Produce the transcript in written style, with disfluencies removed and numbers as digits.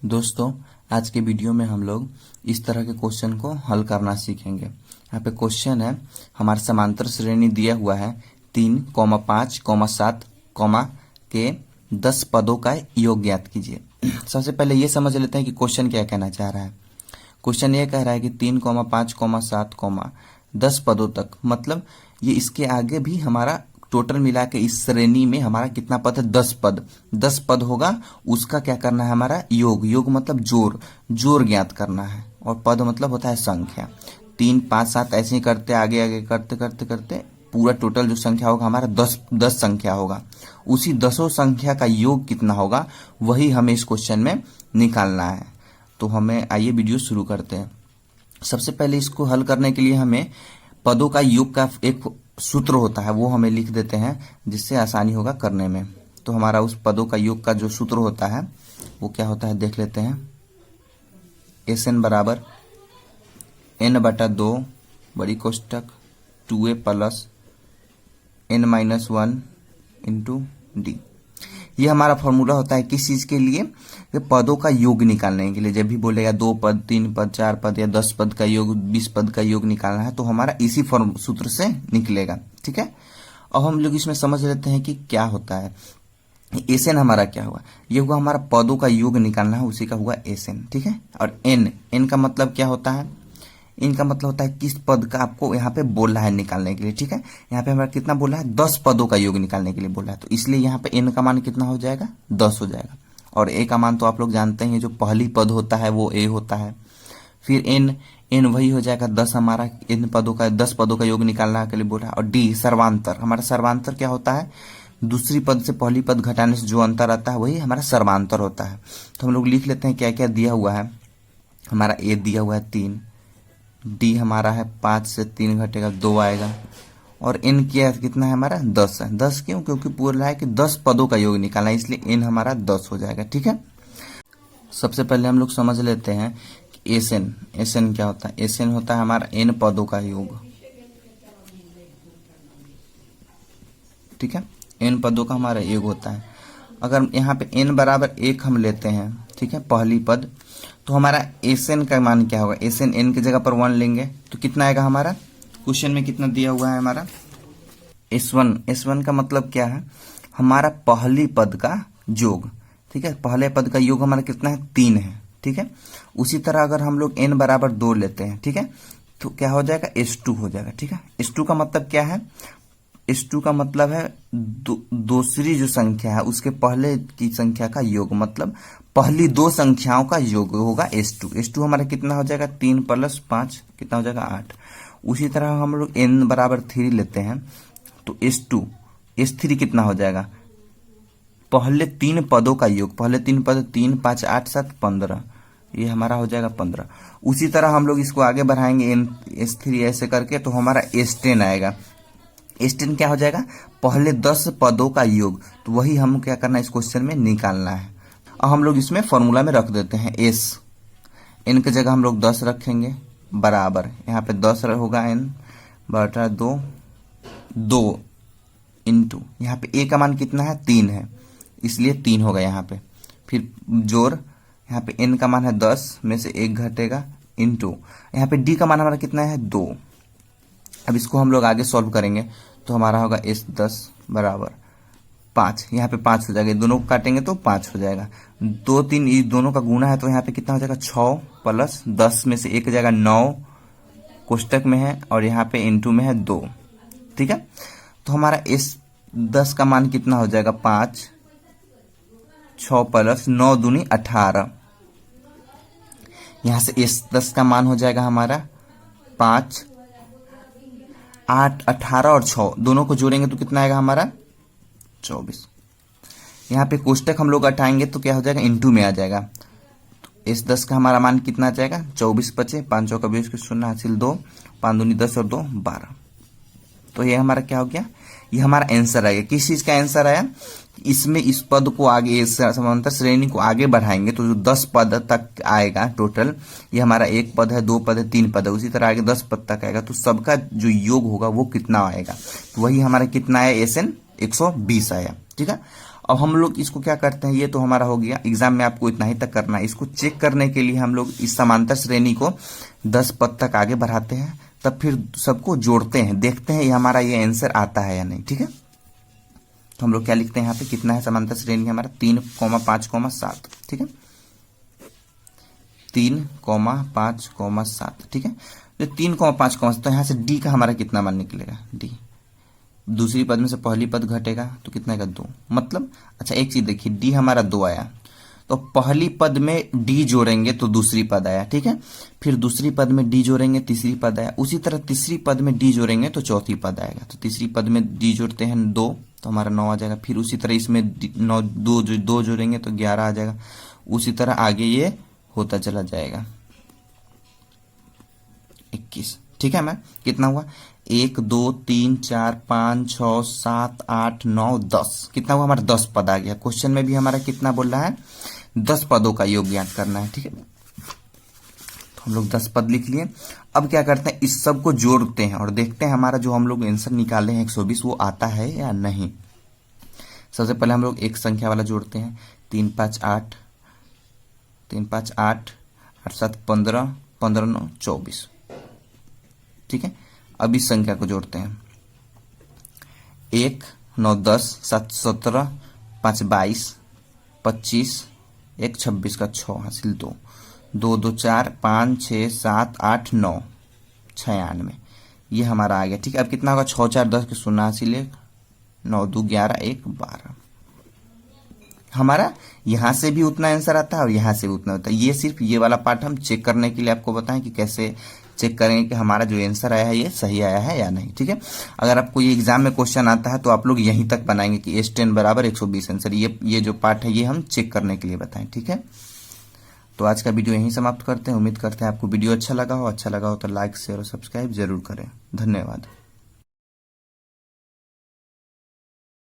दोस्तों, आज के वीडियो में हम लोग इस तरह के क्वेश्चन को हल करना सीखेंगे। यहाँ पे क्वेश्चन है, हमारे समांतर श्रेणी दिया हुआ है 3, 5, 7, के 10 पदों का योग ज्ञात कीजिए। सबसे पहले ये समझ लेते हैं कि क्वेश्चन क्या कहना चाह रहा है। क्वेश्चन ये कह रहा है कि 3, 5, 7, 10 पदों तक, मतलब ये इसके आगे भी हमारा टोटल मिला के इस श्रेणी में हमारा कितना पद है? 10 पद। 10 पद होगा, उसका क्या करना है? हमारा योग। योग मतलब जोड़, जोड़ ज्ञात करना है। और पद मतलब होता है संख्या। 3, 5, 7 ऐसे ही करते आगे आगे करते करते करते पूरा टोटल जो संख्या होगा हमारा 10 संख्या होगा। उसी 10 संख्या का योग कितना होगा वही हमें इस क्वेश्चन में निकालना है। तो हमें आइए वीडियो शुरू करते हैं। सबसे पहले इसको हल करने के लिए हमें पदों का योग का एक सूत्र होता है, वो हमें लिख देते हैं जिससे आसानी होगा करने में। तो हमारा उस पदों का योग का जो सूत्र होता है वो क्या होता है देख लेते हैं। SN बराबर n/2 बड़ी कोष्टक 2a plus n-1 into D. ये हमारा फॉर्मूला होता है किस चीज के लिए? पदों का योग निकालने के लिए। जब भी बोलेगा 2 पद, 3 पद, 4 पद या 10 पद का योग, 20 पद का योग निकालना है तो हमारा इसी सूत्र से निकलेगा। ठीक है, अब हम लोग इसमें समझ लेते हैं कि क्या होता है। SN हमारा क्या हुआ? ये हुआ हमारा पदों का योग निकालना है, उसी का हुआ SN। ठीक है, और N का मतलब क्या होता है? इनका मतलब होता है किस पद का आपको यहाँ पे बोला है निकालने के लिए। ठीक है, यहाँ पे हमारा कितना बोला है? 10 पदों का योग निकालने के लिए बोला है, तो इसलिए यहाँ पे n का मान कितना हो जाएगा? 10 हो जाएगा। और a का मान तो आप लोग जानते हैं, जो पहली पद होता है वो a होता है। फिर n वही हो जाएगा 10, हमारा इन पदों का 10 पदों का योग निकालने के लिए बोला है। और d सर्वांतर, हमारा सर्वांतर क्या होता है? दूसरी पद से पहली पद घटाने से जो अंतर आता है वही हमारा सर्वांतर होता है। तो हम लोग लिख लेते हैं क्या क्या दिया हुआ है। हमारा a दिया हुआ है 3, डी हमारा है 5 से 3 घटेगा 2 आएगा, और एन क्या कितना है हमारा? 10 है। 10 क्यों? क्योंकि पूरा है कि 10 पदों का योग निकालना है, इसलिए एन हमारा 10 हो जाएगा। ठीक है, सबसे पहले हम लोग समझ लेते हैं कि एसएन क्या होता है। एसएन होता है हमारा एन पदों का योग। ठीक है, एन पदों का हमारा योग होता है। अगर यहाँ पे एन बराबर 1 हम लेते हैं, ठीक है, पहली पद, तो हमारा SN का मान क्या होगा? SN n की जगह पर 1 लेंगे तो कितना आएगा हमारा? क्वेश्चन में कितना दिया हुआ है हमारा? S1 का मतलब क्या है? हमारा पहली पद का योग। ठीक है, पहले पद का योग हमारा कितना है? 3 है। ठीक है, उसी तरह अगर हम लोग n बराबर 2 लेते हैं, ठीक है, तो क्या हो जाएगा? S2 हो जाएगा। ठीक है, S2 का मतलब क्या है? S2 का मतलब है दूसरी जो संख्या है उसके पहले की संख्या का योग, मतलब पहली 2 संख्याओं का योग होगा S2। S2 हमारा कितना हो जाएगा? 3 + 5 कितना हो जाएगा? 8। उसी तरह हम लोग n बराबर 3 लेते हैं तो S3 कितना हो जाएगा? पहले 3 पदों का योग, पहले 3 पद 3, 5, 8, 7, 15, ये हमारा हो जाएगा 15। उसी तरह हम लोग इसको आगे बढ़ाएंगे S3 ऐसे करके, तो हमारा S10 आएगा। S10 क्या हो जाएगा? पहले 10 पदों का योग। तो वही हम क्या करना है इस क्वेश्चन में निकालना है। अब हम लोग इसमें फॉर्मूला में रख देते हैं S, n की जगह हम लोग 10 रखेंगे, बराबर यहाँ पे 10 होगा n/2 इंटू यहाँ पे a का मान कितना है? 3 है, इसलिए 3 होगा यहाँ पे। फिर जोड़, यहाँ पे n का मान है 10 में से 1 घटेगा, इंटू यहाँ पे d का मान हमारा कितना है? 2। अब इसको हम लोग आगे सॉल्व करेंगे तो हमारा होगा S10 बराबर 5, यहाँ पे 5 हो जाएगा, दोनों को काटेंगे तो 5 हो जाएगा। 2, 3 ये दोनों का गुना है तो यहाँ पे कितना हो जाएगा? 6 + 10 में से 1 हो जाएगा 9, कोष्टक में है, और यहाँ पे इंटू में है 2। ठीक है, तो हमारा S10 का मान कितना हो जाएगा? 5, 6 + 9 दूनी 18। यहाँ से S10 का मान हो जाएगा हमारा 5, 8, 18 और 6 दोनों को जोड़ेंगे तो कितना आएगा हमारा? 24। यहाँ पे कोष्टक हम लोग हटाएंगे तो क्या हो जाएगा? इंटू में आ जाएगा। तो S10 का हमारा मान कितना आ जाएगा? 24 बचे, 5 चौका 20 के 0 हासिल 2, 5 दूनी 10 और 2 12। तो ये हमारा क्या हो गया? ये हमारा आंसर आएगा। किस चीज का आंसर आया? इसमें इस पद को आगे, समांतर श्रेणी को आगे बढ़ाएंगे तो जो 10 पद तक आएगा टोटल, ये हमारा 1 पद है, 2 पद है, 3 पद है, उसी तरह आगे 10 पद तक आएगा, तो सबका जो योग होगा वो कितना आएगा? तो वही हमारा कितना आया? SN 120 आया। ठीक है, अब हम लोग इसको क्या करते हैं, ये तो हमारा हो गया, एग्जाम में आपको इतना ही तक करना है। इसको चेक करने के लिए हम लोग इस समांतर श्रेणी को 10 पद तक आगे बढ़ाते हैं, तब फिर सबको जोड़ते हैं, देखते हैं ये हमारा ये आंसर आता है या नहीं। ठीक है, तो हम लोग क्या लिखते हैं यहाँ पे, कितना है समांतर श्रेणी हमारा 3,5,7। ठीक है, 3,5,7। ठीक है, तो 3,5, तो यहाँ से डी का हमारा कितना मान निकलेगा, डी दूसरी पद में से पहली पद घटेगा तो कितना आएगा 2। मतलब अच्छा एक चीज देखिए, डी हमारा 2 आया, तो पहली पद में डी जोड़ेंगे तो दूसरी पद आया। ठीक है, फिर दूसरी पद में डी जोड़ेंगे तीसरी पद आया, उसी तरह तीसरी पद में डी जोड़ेंगे तो चौथी पद आएगा। तो तीसरी पद में डी जोड़ते हैं 2 तो हमारा 9 आ जाएगा, फिर उसी तरह इसमें 2 जोड़ेंगे तो 11 आ जाएगा, उसी तरह आगे ये होता चला जाएगा 21। ठीक है मैम, कितना हुआ 1 2 3 4 5 6 7 8 9 10, कितना हुआ हमारा 10 पद आ गया। क्वेश्चन में भी हमारा कितना बोल रहा है, 10 पदों का योग ज्ञात करना है। ठीक है, तो हम लोग 10 पद लिख लिए। अब क्या करते हैं, इस सब को जोड़ते हैं और देखते हैं हमारा जो हम लोग आंसर निकाले हैं 120 वो आता है या नहीं। सबसे पहले हम लोग एक संख्या वाला जोड़ते हैं, 3 5 8 8 7 15 15 9 24। ठीक है, अब इस संख्या को जोड़ते हैं, 1 9 10 7 17 5 22 25 1 26 का 6 हासिल 2 2 2 4 5 6 7 8 9 96, ये हमारा आ गया। ठीक है, अब कितना होगा 6 4 10 के 0 हासिल 1 9 2 11 1 12, हमारा यहां से भी उतना आंसर आता है और यहां से भी उतना होता है। ये सिर्फ ये वाला पार्ट हम चेक करने के लिए आपको बताएं कि कैसे चेक करेंगे कि हमारा जो आंसर आया है ये सही आया है या नहीं। ठीक है, अगर आपको ये एग्जाम में क्वेश्चन आता है तो आप लोग यहीं तक बनाएंगे कि S10 बराबर 120 आंसर, ये जो पार्ट है ये हम चेक करने के लिए बताएं। ठीक है, तो आज का वीडियो यहीं समाप्त करते हैं। उम्मीद करते हैं आपको वीडियो अच्छा लगा हो तो लाइक शेयर और सब्सक्राइब जरूर करें। धन्यवाद।